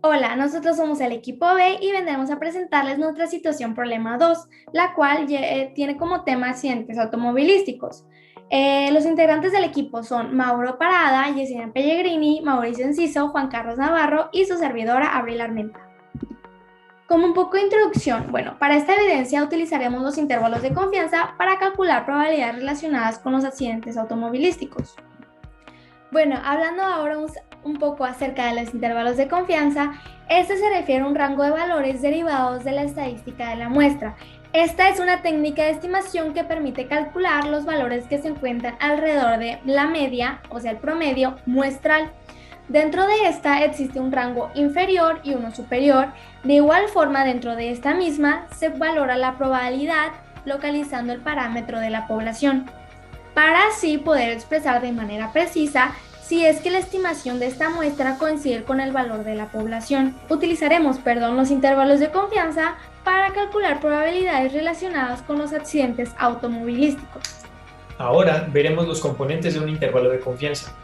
Hola, nosotros somos el equipo B y vendremos a presentarles nuestra situación problema 2, la cual tiene como tema accidentes automovilísticos. Los integrantes del equipo son Mauro Parada, Yesenia Pellegrini, Mauricio Enciso, Juan Carlos Navarro y su servidora Abril Armenta. Como un poco de introducción, bueno, para esta evidencia utilizaremos los intervalos de confianza para calcular probabilidades relacionadas con los accidentes automovilísticos. Bueno, hablando ahora un poco acerca de los intervalos de confianza, este se refiere a un rango de valores derivados de la estadística de la muestra. Esta es una técnica de estimación que permite calcular los valores que se encuentran alrededor de la media, o sea, el promedio muestral. Dentro de esta existe un rango inferior y uno superior. De igual forma, dentro de esta misma se valora la probabilidad localizando el parámetro de la población, para así poder expresar de manera precisa si es que la estimación de esta muestra coincide con el valor de la población. Utilizaremos, los intervalos de confianza para calcular probabilidades relacionadas con los accidentes automovilísticos. Ahora veremos los componentes de un intervalo de confianza.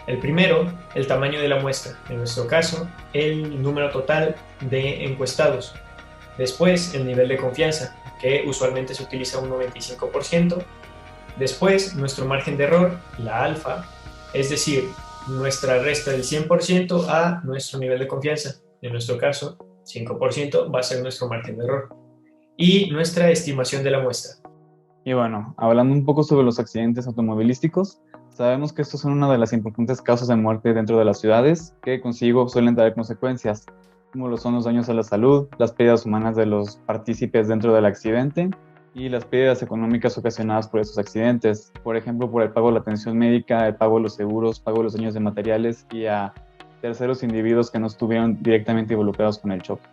El primero, el tamaño de la muestra, en nuestro caso, el número total de encuestados. Después, el nivel de confianza, que usualmente se utiliza un 95%. Después, nuestro margen de error, la alfa, es decir, nuestra resta del 100% a nuestro nivel de confianza. En nuestro caso, 5% va a ser nuestro margen de error. Y nuestra estimación de la muestra. Y bueno, hablando un poco sobre los accidentes automovilísticos, sabemos que estos son una de las importantes causas de muerte dentro de las ciudades, que consigo suelen traer consecuencias, como lo son los daños a la salud, las pérdidas humanas de los partícipes dentro del accidente y las pérdidas económicas ocasionadas por esos accidentes, por ejemplo, por el pago de la atención médica, el pago de los seguros, pago de los daños de materiales y a terceros individuos que no estuvieron directamente involucrados con el choque.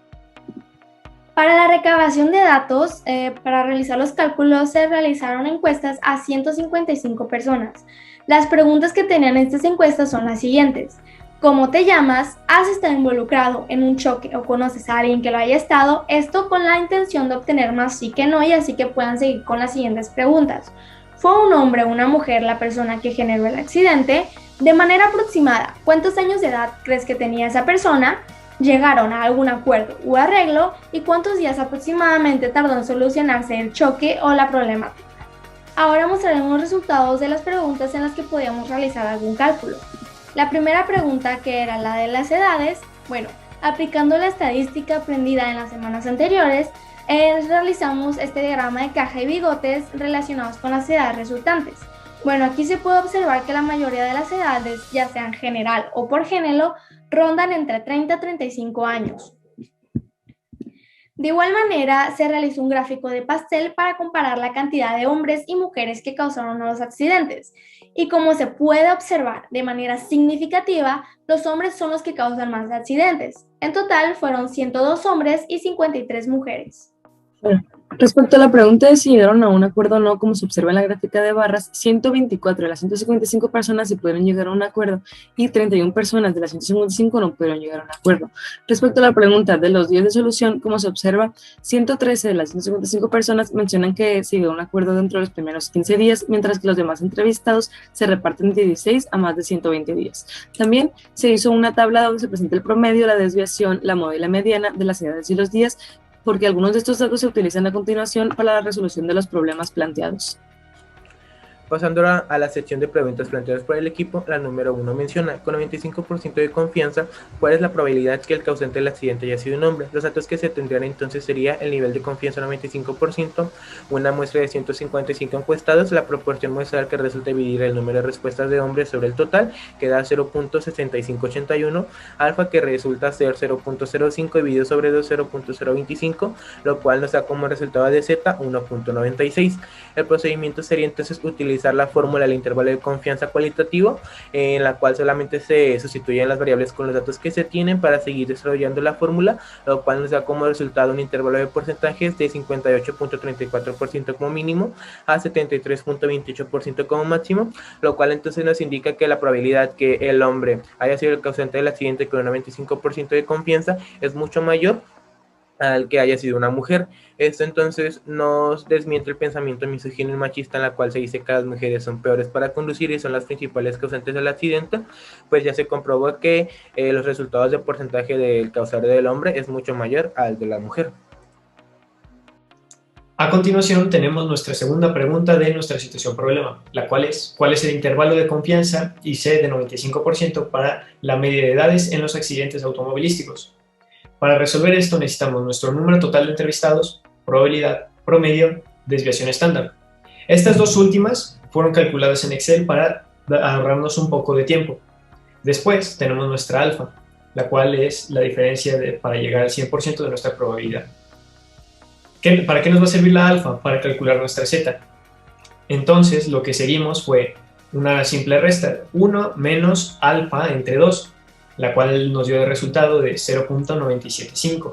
Para la recabación de datos, para realizar los cálculos, se realizaron encuestas a 155 personas. Las preguntas que tenían estas encuestas son las siguientes: ¿cómo te llamas? ¿Has estado involucrado en un choque o conoces a alguien que lo haya estado? Esto con la intención de obtener más sí que no, y así que puedan seguir con las siguientes preguntas. ¿Fue un hombre o una mujer la persona que generó el accidente? De manera aproximada, ¿cuántos años de edad crees que tenía esa persona? ¿Llegaron a algún acuerdo u arreglo? ¿Y cuántos días aproximadamente tardó en solucionarse el choque o la problemática? Ahora mostraremos los resultados de las preguntas en las que podíamos realizar algún cálculo. La primera pregunta, que era la de las edades, aplicando la estadística aprendida en las semanas anteriores, realizamos este diagrama de caja y bigotes relacionados con las edades resultantes. Aquí se puede observar que la mayoría de las edades, ya sean general o por género, rondan entre 30 a 35 años. De igual manera, se realizó un gráfico de pastel para comparar la cantidad de hombres y mujeres que causaron los accidentes. Y como se puede observar de manera significativa, los hombres son los que causan más accidentes. En total fueron 102 hombres y 53 mujeres. Respecto a la pregunta de si llegaron a un acuerdo o no, como se observa en la gráfica de barras, 124 de las 155 personas sí pudieron llegar a un acuerdo y 31 personas de las 155 no pudieron llegar a un acuerdo. Respecto a la pregunta de los días de solución, como se observa, 113 de las 155 personas mencionan que se llegó a un acuerdo dentro de los primeros 15 días, mientras que los demás entrevistados se reparten de 16 a más de 120 días. También se hizo una tabla donde se presenta el promedio, la desviación, la moda y la mediana de las edades y los días, porque algunos de estos datos se utilizan a continuación para la resolución de los problemas planteados. Pasando ahora a la sección de preguntas planteadas por el equipo, la número 1 menciona, con 95% de confianza, ¿cuál es la probabilidad que el causante del accidente haya sido un hombre? Los datos que se tendrían entonces sería el nivel de confianza 95%, una muestra de 155 encuestados, la proporción muestral que resulta dividir el número de respuestas de hombres sobre el total, que da 0.6581, alfa que resulta ser 0.05 dividido sobre 2, 0.025, lo cual nos da como resultado de z 1.96. El procedimiento sería entonces utilizar la fórmula del intervalo de confianza cualitativo, en la cual solamente se sustituyen las variables con los datos que se tienen para seguir desarrollando la fórmula, lo cual nos da como resultado un intervalo de porcentajes de 58.34% como mínimo a 73.28% como máximo, lo cual entonces nos indica que la probabilidad que el hombre haya sido el causante del accidente con un 95% de confianza es mucho mayor al que haya sido una mujer. Esto entonces nos desmiente el pensamiento misógino y machista, en la cual se dice que las mujeres son peores para conducir y son las principales causantes del accidente. Pues ya se comprobó que los resultados de porcentaje del causario del hombre es mucho mayor al de la mujer. A continuación tenemos nuestra segunda pregunta de nuestra situación problema, la cual es: ¿cuál es el intervalo de confianza IC de 95% para la media de edades en los accidentes automovilísticos? Para resolver esto necesitamos nuestro número total de entrevistados, probabilidad, promedio, desviación estándar. Estas dos últimas fueron calculadas en Excel para ahorrarnos un poco de tiempo. Después tenemos nuestra alfa, la cual es la diferencia para llegar al 100% de nuestra probabilidad. ¿Para qué nos va a servir la alfa? Para calcular nuestra zeta. Entonces lo que seguimos fue una simple resta, 1 menos alfa entre 2, la cual nos dio el resultado de 0.975.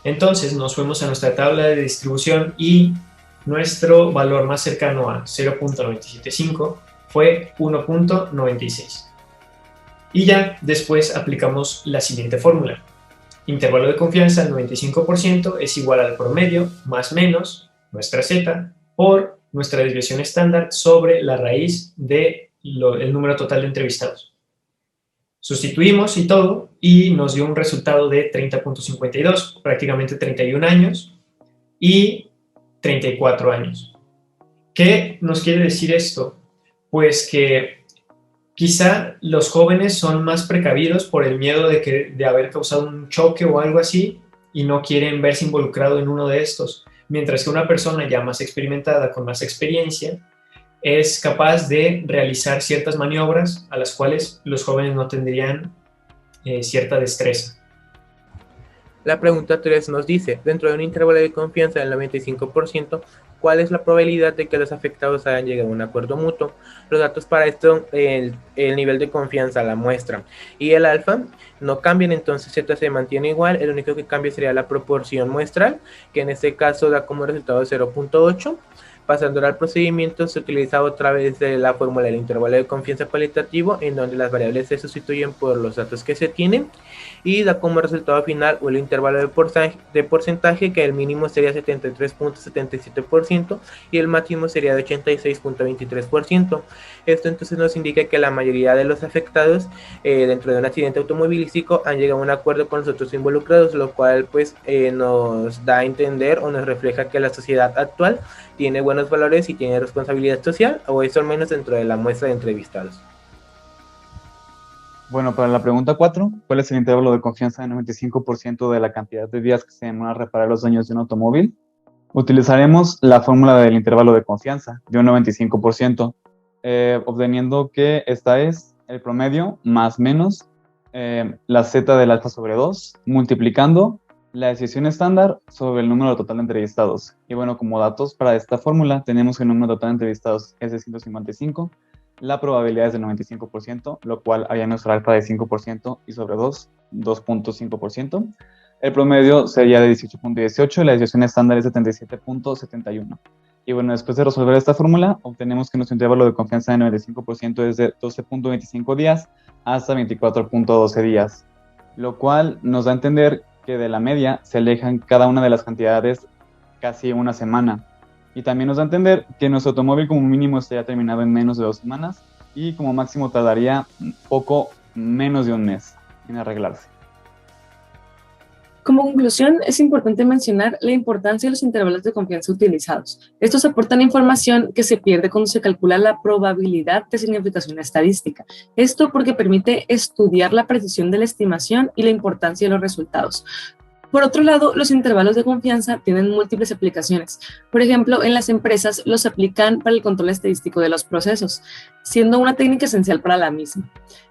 Entonces nos fuimos a nuestra tabla de distribución y nuestro valor más cercano a 0.975 fue 1.96. Y ya después aplicamos la siguiente fórmula. Intervalo de confianza al 95% es igual al promedio más menos nuestra z por nuestra desviación estándar sobre la raíz del número total de entrevistados. Sustituimos y todo y nos dio un resultado de 30.52, prácticamente 31 años y 34 años. ¿Qué nos quiere decir esto? Pues que quizá los jóvenes son más precavidos por el miedo de haber causado un choque o algo así y no quieren verse involucrado en uno de estos, mientras que una persona ya más experimentada, con más experiencia, es capaz de realizar ciertas maniobras a las cuales los jóvenes no tendrían cierta destreza. La pregunta 3 nos dice, dentro de un intervalo de confianza del 95%, ¿cuál es la probabilidad de que los afectados hayan llegado a un acuerdo mutuo? Los datos para esto, el nivel de confianza, la muestra y el alfa no cambian, entonces Z se mantiene igual. El único que cambia sería la proporción muestral, que en este caso da como resultado 0.8. Pasando al procedimiento, se utiliza otra vez la fórmula del intervalo de confianza cualitativo, en donde las variables se sustituyen por los datos que se tienen y da como resultado final el intervalo de porcentaje, que el mínimo sería 73.77% y el máximo sería de 86.23%. Esto entonces nos indica que la mayoría de los afectados dentro de un accidente automovilístico han llegado a un acuerdo con los otros involucrados, lo cual pues nos da a entender o nos refleja que la sociedad actual tiene buenos valores y tiene responsabilidad social, o eso al menos dentro de la muestra de entrevistados. Bueno, para la pregunta 4, ¿cuál es el intervalo de confianza de 95% de la cantidad de días que se demoran a reparar los daños de un automóvil? Utilizaremos la fórmula del intervalo de confianza de un 95%, obteniendo que esta es el promedio más menos la z del alfa sobre 2, multiplicando la desviación estándar sobre el número total de entrevistados. Y bueno, como datos para esta fórmula, tenemos que el número total de entrevistados es de 155, la probabilidad es del 95%, lo cual haría nuestro alfa de 5% y sobre 2, 2.5%. El promedio sería de 18.18 y la desviación estándar es de 77.71. Y bueno, después de resolver esta fórmula, obtenemos que nuestro intervalo de confianza de 95% es de 12.25 días hasta 24.12 días, lo cual nos da a entender que de la media se alejan cada una de las cantidades casi una semana. Y también nos da a entender que nuestro automóvil como mínimo estaría terminado en menos de 2 semanas y como máximo tardaría poco menos de un mes en arreglarse. Como conclusión, es importante mencionar la importancia de los intervalos de confianza utilizados. Estos aportan información que se pierde cuando se calcula la probabilidad de significación estadística. Esto porque permite estudiar la precisión de la estimación y la importancia de los resultados. Por otro lado, los intervalos de confianza tienen múltiples aplicaciones. Por ejemplo, en las empresas los aplican para el control estadístico de los procesos, siendo una técnica esencial para la misma.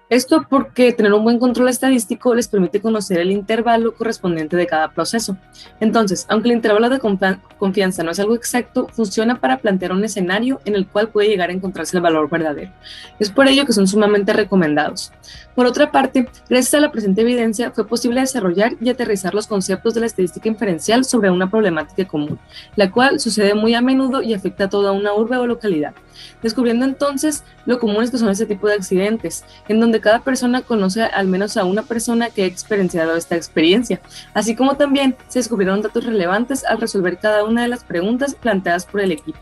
Esto porque tener un buen control estadístico les permite conocer el intervalo correspondiente de cada proceso. Entonces, aunque el intervalo de confianza no es algo exacto, funciona para plantear un escenario en el cual puede llegar a encontrarse el valor verdadero. Es por ello que son sumamente recomendados. Por otra parte, gracias a la presente evidencia, fue posible desarrollar y aterrizar los conceptos de la estadística inferencial sobre una problemática común, la cual sucede muy a menudo y afecta a toda una urbe o localidad, descubriendo entonces Lo común es que son este tipo de accidentes, en donde cada persona conoce al menos a una persona que ha experienciado esta experiencia, así como también se descubrieron datos relevantes al resolver cada una de las preguntas planteadas por el equipo.